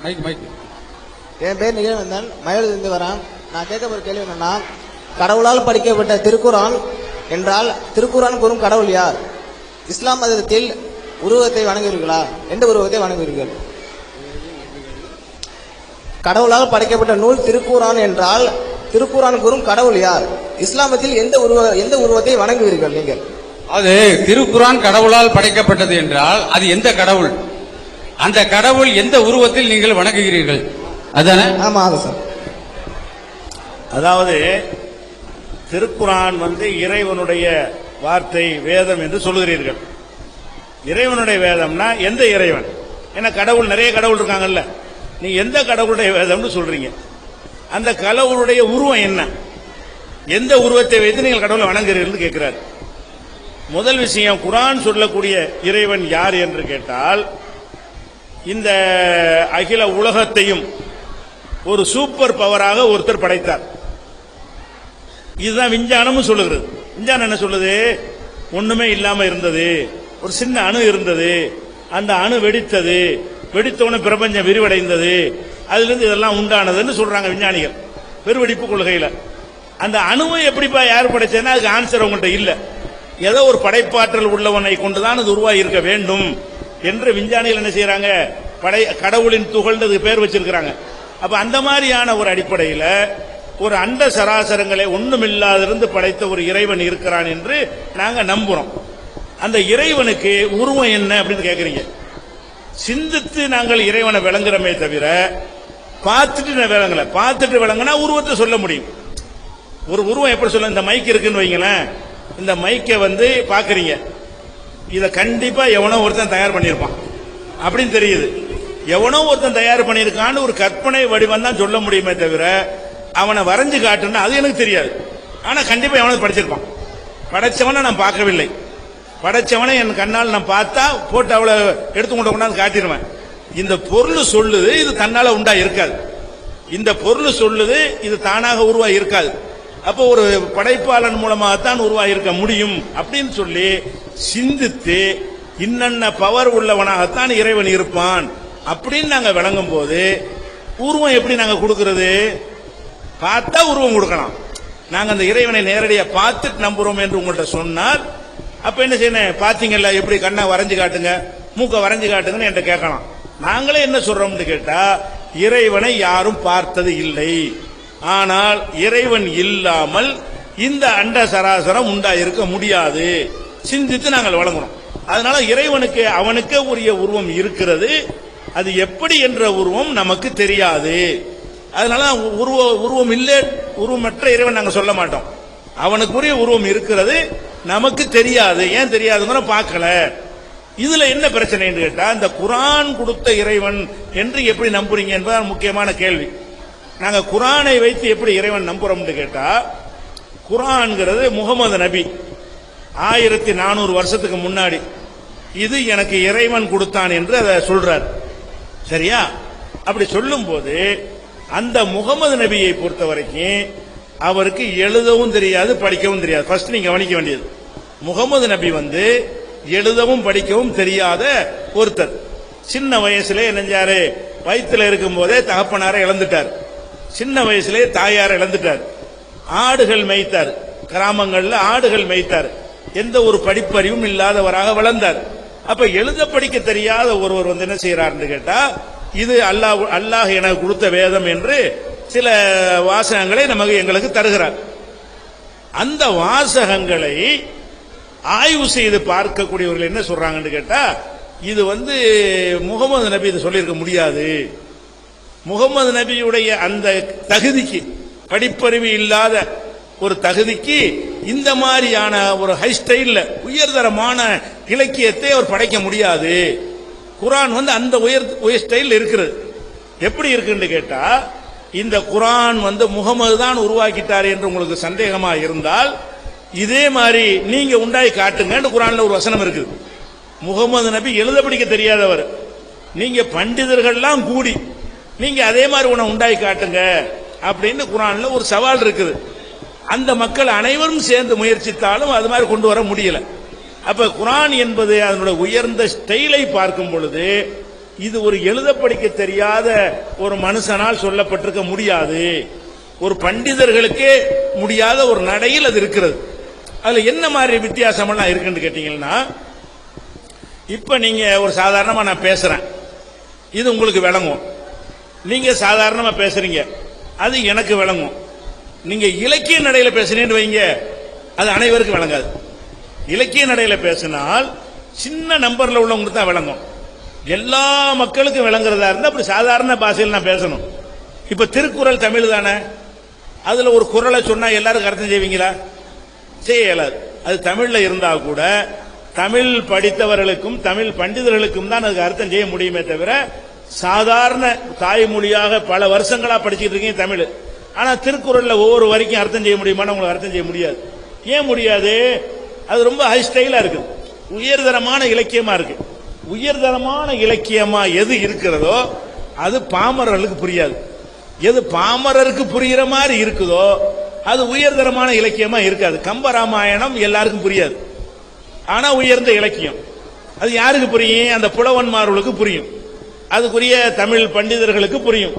என் பேர் நிகழ்வந்தன், மயிலிருந்து வரேன். நான் கேட்க ஒரு கேள்வி என்னன்னா, கடவுளால் படிக்கப்பட்ட திருக்குரான் என்றால் திருக்குரான் கூறும் கடவுள் யார்? இஸ்லாம் மதத்தில் உருவத்தை வணங்குவீர்களா? எந்த உருவத்தை வணங்குவீர்கள்? கடவுளால் படைக்கப்பட்ட நூல் திருக்குரான் என்றால் திருக்குரான் கூறும் கடவுள் யார்? இஸ்லாமத்தில் எந்த உருவத்தை வணங்குவீர்கள் நீங்கள்? அது திருக்குரான் கடவுளால் படைக்கப்பட்டது என்றால் அது எந்த கடவுள்? அந்த கடவுள் எந்த உருவத்தில் நீங்கள் வணங்குகிறீர்கள்? அதானே? ஆமா சார். அதாவது திருக்குரான் இறைவனுடைய வார்த்தை, வேதம் என்று சொல்கிறீர்கள். இறைவனுடைய வேதம்னா எந்த இறைவன்? ஏன்னா கடவுள் நிறைய கடவுள் இருக்காங்கல்ல, நீங்க எந்த கடவுளுடைய வேதம்னு சொல்றீங்க? அந்த கடவுளுடைய உருவம் என்ன? எந்த உருவத்தை வைத்து நீங்கள் கடவுளை வணங்குகிறீர்கள் கேட்கிறார். முதல் விஷயம், குரான் சொல்லக்கூடிய இறைவன் யார் என்று கேட்டால், இந்த அகில உலகத்தையும் ஒரு சூப்பர் பவராக ஒருத்தர் படைத்தார். இதுதான் விஞ்ஞானமும் சொல்லுகிறது. விஞ்ஞானம் என்ன சொல்லுது? ஒண்ணுமே இல்லாம இருந்தது, ஒரு சின்ன அணு இருந்தது, அந்த அணு வெடித்தது, வெடித்தோன்னு பிரபஞ்சம் விரிவடைந்தது, அதிலிருந்து இதெல்லாம் உண்டானதுன்னு சொல்றாங்க விஞ்ஞானிகள் பெருவெடிப்பு கொள்கையில. அந்த அணுவை எப்படிப்பா யார் படைச்சதுன்னா அதுக்கு ஆன்சர் அவங்கள்ட்ட இல்ல. ஏதோ ஒரு படைப்பாற்றல் உள்ளவனை கொண்டுதான் அது உருவாகி இருக்க வேண்டும் என்று விஞ்ஞானிகள் என்ன செய்யறாங்க? கடவுளின் துகள்ன்றது பேர் வச்சிருக்கிறாங்க. அப்ப அந்த மாதிரியான ஒரு அடிப்படையில் ஒரு அண்ட சராசரங்களை ஒண்ணுமில்லாதிருந்து படைத்த ஒரு இறைவன் இருக்கிறான் என்று நாங்க நம்புறோம். அந்த இறைவனுக்கு உருவம் என்ன அப்படின்னு கேட்கறீங்க. சிந்தித்து நாங்கள் இறைவனை விளங்குறமே தவிர பார்த்துட்டு விளங்கல. பார்த்துட்டு விளங்குனா உருவத்தை சொல்ல முடியும். ஒரு உருவம் எப்படி சொல்ல? இந்த மைக் இருக்குன்னு வைங்களேன், இந்த மைக்கை பாக்குறீங்க, இத கண்டிப்பா எவனோ ஒருத்தன் தயார் பண்ணியிருப்பான் அப்படின்னு தெரியுது. எவனோ ஒருத்தன் தயார் பண்ணியிருக்கான்னு ஒரு கற்பனை வடிவம் தான் சொல்ல முடியுமே தவிர அவனை வரைஞ்சு காட்டுன்னா அது எனக்கு தெரியாது. ஆனா கண்டிப்பா எவனோ படிச்சிருப்பான். படைச்சவனை நான் பார்க்கவில்லை, படைச்சவனை என் கண்ணால் நான் பார்த்தா போட்டு அவளை எடுத்து கொண்டாந்து காட்டிடுவேன். இந்த பொருள் சொல்லுது, இது தன்னால உண்டா இருக்காது. இந்த பொருள் சொல்லுது, இது தானாக உருவாகி இருக்காது. அப்போ ஒரு படைப்பாளன் மூலமாகத்தான் உருவாகி இருக்க முடியும் அப்படின்னு சொல்லி சிந்தித்து இன்னென்ன பவர் உள்ளவனாகத்தான் இறைவன் இருப்பான் அப்படின்னு நாங்க விளங்கும் போது உருவம் எப்படி நாங்க கொடுக்கிறது? பார்த்தா உருவம் கொடுக்கலாம். நாங்க அந்த இறைவனை நேரடியாக பார்த்துட்டு நம்புறோம் என்று உங்கள்கிட்ட சொன்னால் அப்ப என்ன செய்யணும்? பாத்தீங்கல்ல எப்படி கண்ணை வரைஞ்சு காட்டுங்க, மூக்க வரைஞ்சு காட்டுங்கன்னு என்கிட்ட கேட்கலாம். நாங்களே என்ன சொல்றோம்னு கேட்டா, இறைவனை யாரும் பார்த்தது இல்லை, ஆனால் இறைவன் இல்லாமல் இந்த அண்ட சராசரம் உண்டாயிருக்க முடியாது சிந்தித்து நாங்கள் வழங்குறோம். அதனால இறைவனுக்கு அவனுக்கே உரிய உருவம் இருக்கிறது, அது எப்படி என்ற உருவம் நமக்கு தெரியாது. அதனால உருவம் இல்லை, உருவமற்ற இறைவன் நாங்க சொல்ல மாட்டோம். அவனுக்குரிய உருவம் இருக்கிறது, நமக்கு தெரியாது. ஏன் தெரியாதுங்கிற பார்க்கல. இதுல என்ன பிரச்சனை கேட்டா, இந்த குரான் கொடுத்த இறைவன் என்று எப்படி நம்புறீங்க என்பது முக்கியமான கேள்வி. நாங்க குரானை வைத்து எப்படி இறைவன் நம்புறோம் கேட்டா, குரான்ங்கிறது முகமது நபி 1400 வருஷத்துக்கு முன்னாடி இது எனக்கு இறைவன் கொடுத்தான் என்று அதை சொல்றார். சரியா? அப்படி சொல்லும் போது அந்த முகமது நபியை பொறுத்த வரைக்கும் அவருக்கு எழுதவும் தெரியாது, படிக்கவும் தெரியாது. ஃபர்ஸ்ட் நீங்க கவனிக்க வேண்டியது, முகமது நபி எழுதவும் படிக்கவும் தெரியாத ஒருத்தர். சின்ன வயசுல நெஞ்சாரு, வயிற்றுல இருக்கும் போதே தகப்பனாரை இழந்துட்டார், சின்ன வயசுலேயே தாயாரை இழந்துட்டார், ஆடுகள் மேய்த்தார், கிராமங்கள்ல ஆடுகள் மேய்த்தார், எந்த ஒரு படிப்பறிவும் இல்லாதவராக வளர்ந்தார். அப்ப எழுத படிக்க தெரியாத ஒருவர் என்ன செய்யறாருன்னு கேட்டா, இது அல்லாஹ் எனக்கு கொடுத்த வேதம் என்று சில வாசகங்களை எங்களுக்கு தருகிறார். அந்த வாசகங்களை ஆய்வு செய்து பார்க்கக்கூடியவர்கள் என்ன சொல்றாங்கன்னு கேட்டா, இது முகமது நபி இது சொல்லியிருக்க முடியாது. முகமது நபியுடைய அந்த தகுதிக்கு, படிப்பறிவு இல்லாத ஒரு தகுதிக்கு இந்த மாதிரியான ஒரு ஹை ஸ்டைல்ல உயர்தரமான இலக்கியத்தை அவர் படைக்க முடியாது. குரான் அந்த உயர் ஸ்டைல் இருக்கிறது. எப்படி இருக்குன்னு கேட்டா, இந்த குரான் முகமது தான் உருவாக்கிட்டார் என்று உங்களுக்கு சந்தேகமா இருந்தால் இதே மாதிரி நீங்க உண்டாய் காட்டுங்க. குரான்ல ஒரு வசனம் இருக்குது. முகமது நபி எழுத படிக்க தெரியாதவர், நீங்க பண்டிதர்கள்லாம் கூடி நீங்க அதே மாதிரி உன்னை உண்டாய் காட்டுங்க அப்படின்னு குரான்ல ஒரு சவால் இருக்குது. அந்த மக்கள் அனைவரும் சேர்ந்து முயற்சித்தாலும் அது மாதிரி கொண்டு வர முடியல. அப்ப குரான் என்பது அதனுடைய உயர்ந்த ஸ்டைலை பார்க்கும் பொழுது இது ஒரு எழுத படிக்க தெரியாத ஒரு மனுஷனால் சொல்லப்பட்டிருக்க முடியாது. ஒரு பண்டிதர்களுக்கே முடியாத ஒரு நடையில் அது இருக்கிறது. அதுல என்ன மாதிரி வித்தியாசமெல்லாம் இருக்குன்னு கேட்டீங்கன்னா, இப்ப நீங்க ஒரு சாதாரணமா நான் பேசுறேன், இது உங்களுக்கு விளங்கும். நீங்க சாதாரணமா பேசுறீங்க, அது எனக்கு விளங்கும். நீங்க இலக்கிய நடையில பேசுறீங்கன்னு வைங்க, அது அனைவருக்கும் விளங்காது. இலக்கிய நடையில பேசினால் சின்ன நம்பர்ல உள்ளவங்களுக்கு தான் விளங்கும். எல்லா மக்களுக்கும் விளங்குறதா இருந்தா அப்படி சாதாரண பாஷையில் நான் பேசணும். இப்ப திருக்குறள் தமிழ் தானே, அதுல ஒரு குறளை சொன்னா எல்லாருக்கும் அர்த்தம் செய்வீங்களா? செய்ய இயலாது. அது தமிழ்ல இருந்தா கூட தமிழ் படித்தவர்களுக்கும் தமிழ் பண்டிதர்களுக்கும் தான் அதுக்கு அர்த்தம் செய்ய முடியுமே தவிர, சாதாரண தாய்மொழியாக பல வருஷங்களா படிச்சுட்டு இருக்கீங்க தமிழ், ஆனா திருக்குறள்ல ஒவ்வொரு வரைக்கும் அர்த்தம் செய்ய முடியுமான்னு உங்களுக்கு அர்த்தம் செய்ய முடியாது. ஏன் முடியாது? அது ரொம்ப ஹை ஸ்டைலா இருக்கு, உயர்தரமான இலக்கியமா இருக்கு. உயர்தரமான இலக்கியமா எது இருக்கிறதோ அது பாமரர்களுக்கு புரியாது. எது பாமரருக்கு புரிகிற மாதிரி இருக்குதோ அது உயர்தரமான இலக்கியமா இருக்காது. கம்பராமாயணம் எல்லாருக்கும் புரியாது, ஆனா உயர்ந்த இலக்கியம். அது யாருக்கு புரியும்? அந்த புலவன்மார்களுக்கு புரியும், அதுக்குரிய தமிழ் பண்டிதர்களுக்கு புரியும்.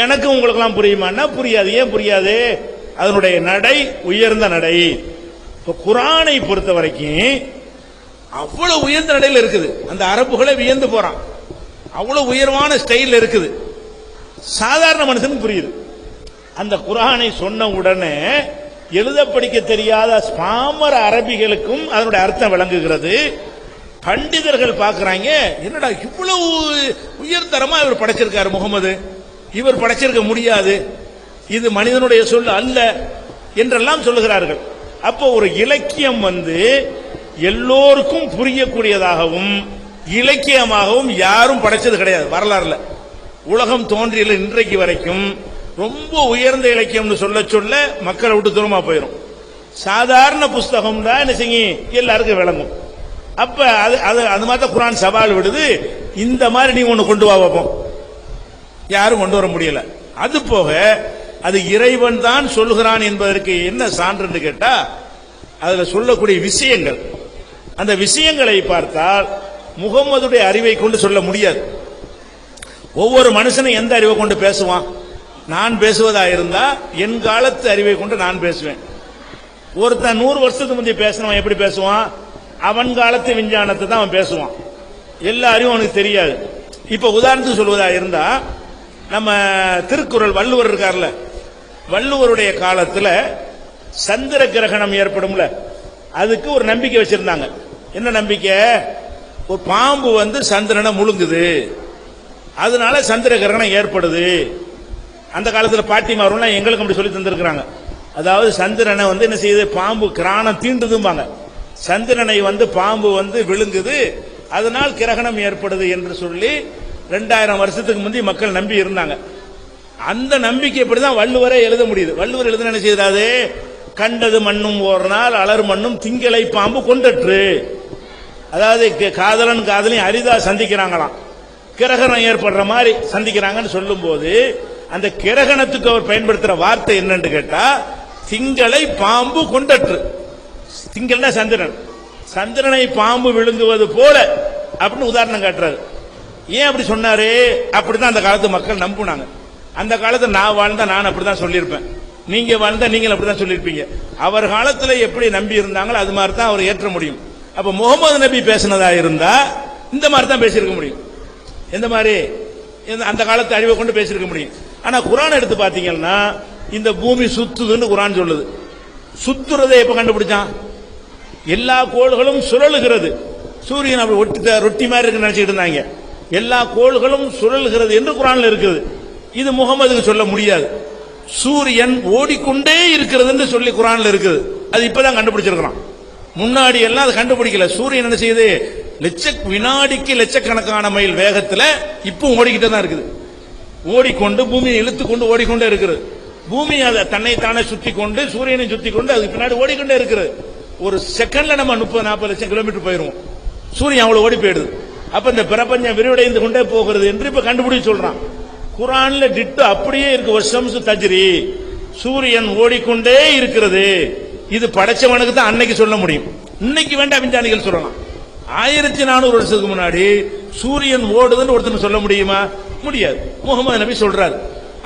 எனக்கு உங்களுக்கெல்லாம் புரியுமான்னா புரியாது. ஏன் புரியாது? அதனுடைய நடை உயர்ந்த நடை. இப்ப குர்ஆனை பொறுத்த வரைக்கும் அவ்வளவு உயர்ந்த நடையில் இருக்குது. அந்த அரபுகளை வியந்து போறான், அவ்வளவு உயர்வான ஸ்டைல் இருக்குது. சாதாரண மனுஷனுக்கு புரியுது. அந்த குர்ஆனை சொன்ன உடனே எழுத படிக்க தெரியாத பாமர அரபிகளுக்கும் அதனுடைய அர்த்தம் விளங்குகிறது. பண்டிதர்கள் பார்க்கறாங்க, என்னடா இவ்வளவு உயர்தரமா இவர் படைச்சிருக்காரு முகமது, இவர் படைச்சிருக்க முடியாது, இது மனிதனுடைய சொல் அல்ல என்றெல்லாம் சொல்லுகிறார்கள். அப்போ ஒரு இலக்கியம் எல்லோருக்கும் புரியக்கூடியதாகவும் இலக்கியமாகவும் யாரும் படைச்சது கிடையாது வரலாறுல. உலகம் தோன்றிய இன்றைக்கு வரைக்கும் ரொம்ப உயர்ந்த இலக்கியம்னு சொல்ல சொல்ல மக்களை விட்டு தூரமா போயிடும். சாதாரண புஸ்தகம் தான் என்ன செய்யும், எல்லாருக்கும் விளங்கும். அப்ப அது மாதிரி குர்ஆன் சவால் விடுது, இந்த மாதிரி நீ ஒண்ணு கொண்டு வா வைப்போம். யாரும் கொண்டு வர முடியல. அது போக அது இறைவன் தான் சொல்லுகிறான் என்பதற்கு என்ன சான்று கேட்டா, அதுல சொல்லக்கூடிய விஷயங்கள், அந்த விஷயங்களை பார்த்தால் முகம்மதுடைய அறிவை கொண்டு சொல்ல முடியாது. ஒவ்வொரு மனுஷனும் எந்த அறிவை கொண்டு பேசுவான்? நான் பேசுவதா இருந்தா என் காலத்து அறிவை கொண்டு நான் பேசுவேன். ஒருத்தன் 100 வருஷத்துக்கு முந்தைய பேசுனவன் எப்படி பேசுவான்? அவன் காலத்து விஞ்ஞானத்தை தான் அவன் பேசுவான். எல்லா அறிவும் அவனுக்கு தெரியாது. இப்ப உதாரணத்துக்கு சொல்வதா இருந்தா, நம்ம திருக்குறள் வள்ளுவர் இருக்கார்ல, வள்ளுவருடைய காலத்துல சந்திர கிரகணம் ஏற்படும்ல, அதுக்கு ஒரு நம்பிக்கை வச்சிருந்தாங்க. என்ன நம்பிக்கை? ஒரு பாம்பு சந்திரனை முழுங்குது, அதனால சந்திர கிரகணம் ஏற்படுது. அந்த காலத்துல பாட்டிமாரெல்லாம் எங்களுக்கு அப்படி சொல்லி தந்திருக்கிறாங்க. அதாவது சந்திரனை என்ன செய்யுது, பாம்பு கிராணம் தீண்டுதும்பாங்க. சந்திரனை பாம்பு விழுங்குது, அதனால் கிரகணம் ஏற்படுது என்று சொல்லி 2000 வருஷத்துக்கு முந்தி மக்கள் நம்பி இருந்தாங்க. அந்த நம்பிக்கை எப்படிதான் வள்ளுவரை எழுத முடியுது. வள்ளுவர் எழுத என்ன செய்தாது? கண்டது மண்ணும் ஒரு நாள் அலர் மண்ணும் திங்களை பாம்பு கொண்டற்று. அதாவது காதலன் காதலையும் அரிதா சந்திக்கிறாங்களாம், கிரகணம் ஏற்படுற மாதிரி சந்திக்கிறாங்கன்னு சொல்லும் போது அந்த கிரகணத்துக்கு அவர் பயன்படுத்துற வார்த்தை என்னன்னு கேட்டா, திங்களை பாம்பு கொண்டற்று. திங்கள்னா சந்திரன், சந்திரனை பாம்பு விழுங்குவது போல அப்படின்னு உதாரணம் காட்டுறாரு. ஏன் அப்படி சொன்னாரு? அப்படிதான் அந்த காலத்து மக்கள் நம்புனாங்க. அந்த காலத்துல நான் வாழ்ந்தா நான் அப்படிதான் சொல்லியிருப்பேன், நீங்க வாழ்ந்தா நீங்கள் அப்படிதான் சொல்லியிருப்பீங்க. அவர் காலத்துல எப்படி நம்பி இருந்தாங்களோ அது மாதிரி தான் அவர் ஏற்ற முடியும். அப்ப முகமது நபி பேசினதா இருந்தா இந்த மாதிரி தான் பேசியிருக்க முடியும். எந்த மாதிரி? அந்த காலத்து அறிவை கொண்டு பேசியிருக்க முடியும். ஆனா குர்ஆன் எடுத்து பாத்தீங்கன்னா, இந்த பூமி சுத்துதுன்னு குர்ஆன் சொல்லுது. சுத்துறதை எப்ப கண்டுபிடிச்சான்? எல்லா கோள்களும் சுழலுகிறது. சூரியன் அப்படி ரொட்டி மாதிரி இருக்கு நினைச்சிட்டு இருந்தாங்க. எல்லா கோள்களும் சுழல்கிறது என்று குர்ஆன்ல இருக்குது. இது முகமதுக்கு சொல்ல முடியாது. சூரியன் ஓடிக்கொண்டே இருக்கிறது சொல்லி குர்ஆன்ல இருக்குது. அது இப்பதான் கண்டுபிடிச்சிருக்கிறான். முன்னாடி எல்லாம் அதை கண்டுபிடிக்கல. சூரியன் என்ன செய்யுது? வினாடிக்கு லட்சக்கணக்கான மைல் வேகத்துல இப்போ ஓடிக்கிட்டே தான் இருக்குது. ஓடிக்கொண்டு பூமியை இழுத்துக்கொண்டு ஓடிக்கொண்டே இருக்கிறது. பூமி அதை தன்னைத்தானே சுத்தி கொண்டு சூரியனை சுத்தி கொண்டு அதுக்கு பின்னாடி ஓடிக்கொண்டே இருக்கிறது. ஒரு செகண்ட்ல நம்ம 30-40 லட்சம் கிலோமீட்டர் போயிருவோம். சூரியன் அவ்வளவு ஓடி போயிடுது. அப்ப இந்த பிரபஞ்சம் விரிவடைந்து கொண்டே போகிறது என்று இப்ப கண்டுபிடிச்சு சொல்றான். குர்ஆன்ல டிட்டு அப்படியே இருக்கு. வஷம்சு தஜ்ரி, சூரியன் ஓடிக்கொண்டே இருக்கிறது. இது படைச்சவனுக்கு தான் அன்னைக்கு சொல்ல முடியும். இன்னைக்கு வேண்டாம் விஞ்ஞானிகள் சொல்லலாம். 1400 வருஷத்துக்கு முன்னாடி சூரியன் ஓடுதுன்னு ஒருத்தர் சொல்ல முடியுமா? முடியாது. முகமது நபி சொல்றாரு.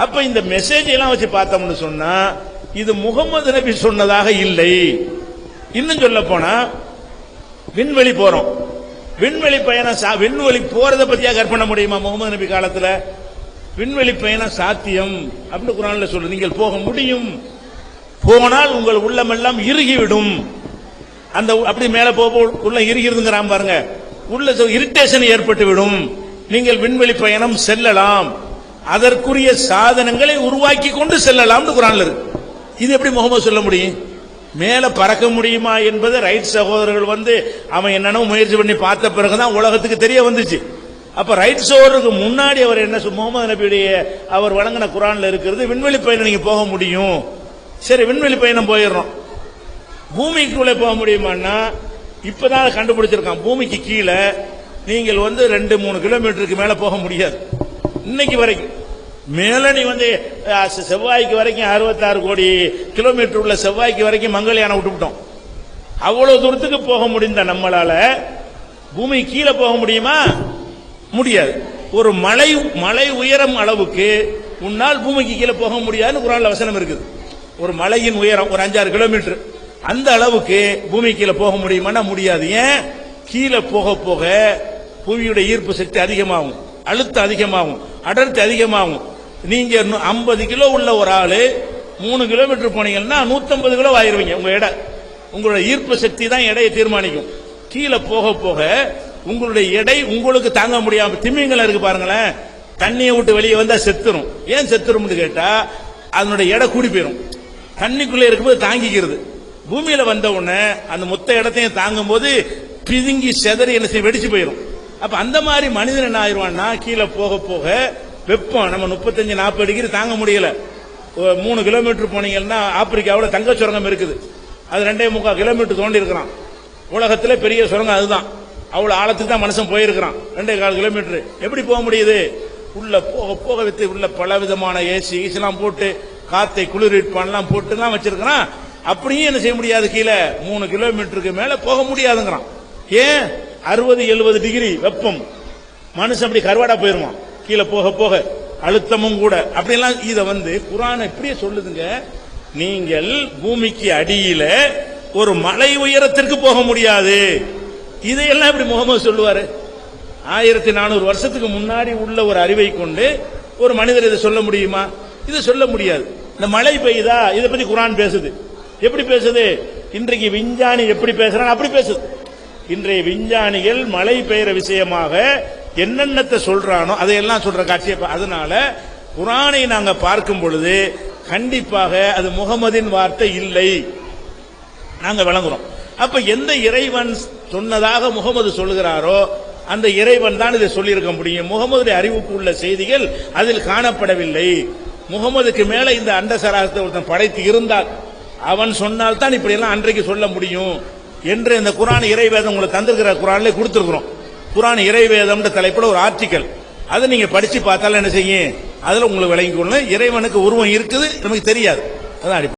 அப்ப இந்த மெசேஜ் எல்லாம் வச்சு பார்த்தோம்னு சொன்னா இது முகமது நபி சொன்னதாக இல்லை. இன்னும் சொல்ல போனா விண்வெளி போறோம், விண்வெளி பயணம் விண்வெளி போறத பத்தியா கற்பனை முடியுமா? முகமது நபி காலத்துல விண்வெளி பயணம் சாத்தியம் அப்படின்னு குர்ஆன்ல சொல்லு. நீங்கள் போக முடியும், போனால் உங்கள் உள்ளமெல்லாம் இறுகிவிடும். அந்த அப்படி மேல போக உள்ள இறுகிறதுங்கிறான் பாருங்க, உள்ள இரிட்டேஷன் ஏற்பட்டு விடும். நீங்கள் விண்வெளி பயணம் செல்லலாம், அதற்குரிய சாதனங்களை உருவாக்கி கொண்டு செல்லலாம் குர்ஆன்ல இருக்கு. இது எப்படி முகமது சொல்ல முடியும்? மேல பறக்க முடியுமா என்பது ரைட் சகோதரர்கள் அவன் என்னென்ன முயற்சி பண்ணி பார்த்த பிறகுதான் உலகத்துக்கு தெரிய வந்துச்சு. அப்ப ரைட் சகோதரருக்கு முன்னாடி அவர் என்ன முகமது நபியுடைய அவர் வழங்கின குர்ஆன்ல இருக்கிறது விண்வெளி பயணம் நீங்க போக முடியும். சரி, விண்வெளி பயணம் போயிடுறோம். பூமிக்குள்ளே போக முடியுமான்னா இப்பதான் கண்டுபிடிச்சிருக்கான். பூமிக்கு கீழே நீங்கள் 2-3 கிலோமீட்டருக்கு மேல போக முடியாது. இன்னைக்கு வரைக்கும் மேல நீ செவ்வாய்க்கு வரைக்கும் 66 கோடி கிலோமீட்டர் உள்ள செவ்வாய்க்கு வரைக்கும் மங்கள்யானை விட்டுவிட்டோம். அவ்வளவு தூரத்துக்கு போக முடிந்த நம்மளால பூமி கீழே போக முடியுமா? முடியாது. ஒரு மலை உயரம் அளவுக்கு உன்னால் பூமிக்கு கீழே போக முடியாதுன்னு குர்ஆன்ல வசனம் இருக்குது. ஒரு மலையின் உயரம் ஒரு 5-6 கிலோமீட்டர், அந்த அளவுக்கு பூமி கீழே போக முடியுமானா முடியாது. ஏன்? கீழே போக போக புவியுடைய ஈர்ப்பு சக்தி அதிகமாகும், அழுத்தம் அதிகமாகும், அடர்த்தி அதிகமாகும். நீங்க 50 கிலோ உள்ள ஒரு ஆளு 3 கிலோமீட்டர் போனீங்கன்னா 150 கிலோ ஆயிருவீங்க. உங்க எடை, உங்களுடைய ஈர்ப்பு சக்தி தான் எடையை தீர்மானிக்கும். கீழே போக போக உங்களுடைய எடை உங்களுக்கு தாங்க முடியாம திமிங்கலம் இருக்கு பாருங்களேன், தண்ணியை விட்டு வெளியே வந்தா செத்துரும். ஏன் செத்துரும் கேட்டா அதனுடைய எடை கூடி போயிடும். தண்ணிக்குள்ளே இருக்கும்போது தாங்கிக்கிறது, பூமியில வந்த உடனே அந்த மொத்த இடத்தையும் தாங்கும் போது பிதுங்கி செதறி என்ன செய்ய வெடிச்சு போயிடும். அப்ப அந்த மாதிரி மனிதன் என்ன ஆயிடுவான்னா கீழே போக போக வெப்பம் நம்ம 35-40 டிகிரி தாங்க முடியல. 3 கிலோமீட்டர் போனீங்கன்னா ஆப்பிரிக்காவில் தங்க சுரங்கம் இருக்குது, அது 2.25 கிலோமீட்டர் தோண்டி இருக்கிறான். உலகத்துல பெரிய சுரங்கம் அதுதான். அவ்வளவு ஆழத்துக்கு தான் மனுஷன் போயிருக்கிறான். 2.25 கிலோமீட்டர். எப்படி போக முடியுது? உள்ள போக போக வித்து உள்ள பல விதமான ஏசி ஈசெல்லாம் போட்டு காத்தை குளிர்விப்பான்லாம் போட்டு தான் வச்சிருக்கிறான். அப்படியும் என்ன செய்ய முடியாது, கீழே 3 கிலோமீட்டருக்கு மேல போக முடியாதுங்கிறான். ஏன்? 60-70 டிகிரி வெப்பம், மனுஷன் அப்படி கருவாடா போயிருவான் கீழே போக போக, அழுத்தமும் கூட. அப்படிலாம் இதை குர்ஆன் இப்படியே சொல்லுதுங்க. நீங்கள் பூமிக்கு அடியில ஒரு மலை உயரத்திற்கு போக முடியாது. இதையெல்லாம் இப்படி முகமது சொல்லுவாரு? 1400 வருஷத்துக்கு முன்னாடி உள்ள ஒரு அறிவை கொண்டு ஒரு மனிதர் இதை சொல்ல முடியுமா? இதை சொல்ல முடியாது. இந்த மழை பெய்யுதா இதை பத்தி குர்ஆன் பேசுது. எப்படி பேசுது? இன்றைக்கு விஞ்ஞானி எப்படி பேசுறான் அப்படி பேசுது. இன்றைய விஞ்ஞானிகள் மழை பெய்கிற விஷயமாக என்னென்னத்தை சொல்றானோ அதையெல்லாம் சொல்ற காட்சியை. அதனால குர்ஆனை நாங்க பார்க்கும் பொழுது கண்டிப்பாக அது முகமதின் வார்த்தை இல்லை நாங்க விளங்குறோம். அப்ப எந்த இறைவன் சொன்னதாக முகமது சொல்லுகிறாரோ அந்த இறைவன் தான் இதை சொல்லியிருக்க முடியும். முகமதுடைய அறிவுக்கு உள்ள செய்திகள் அதில் காணப்படவில்லை. முகமதுக்கு மேல இந்த அண்ட சராசரத்தை ஒருத்தன் படைத்து இருந்தால் அவன் சொன்னால் தான் இப்படி எல்லாம் அன்றைக்கு சொல்ல முடியும் என்று இந்த குர்ஆன் இறைவேதம் உங்களுக்கு தந்திருக்கிற குர்ஆன்ல கொடுத்திருக்கிறோம். குர்ஆன் இறைவேதம் தலைப்புல ஒரு ஆர்டிக்கல், அதை நீங்க படிச்சு பார்த்தாலும் என்ன செய்யும், அதுல உங்களுக்கு விளங்கிக் கொள்ளணும். இறைவனுக்கு உருவம் இருக்குது நமக்கு தெரியாது, அதான் அடிப்படை.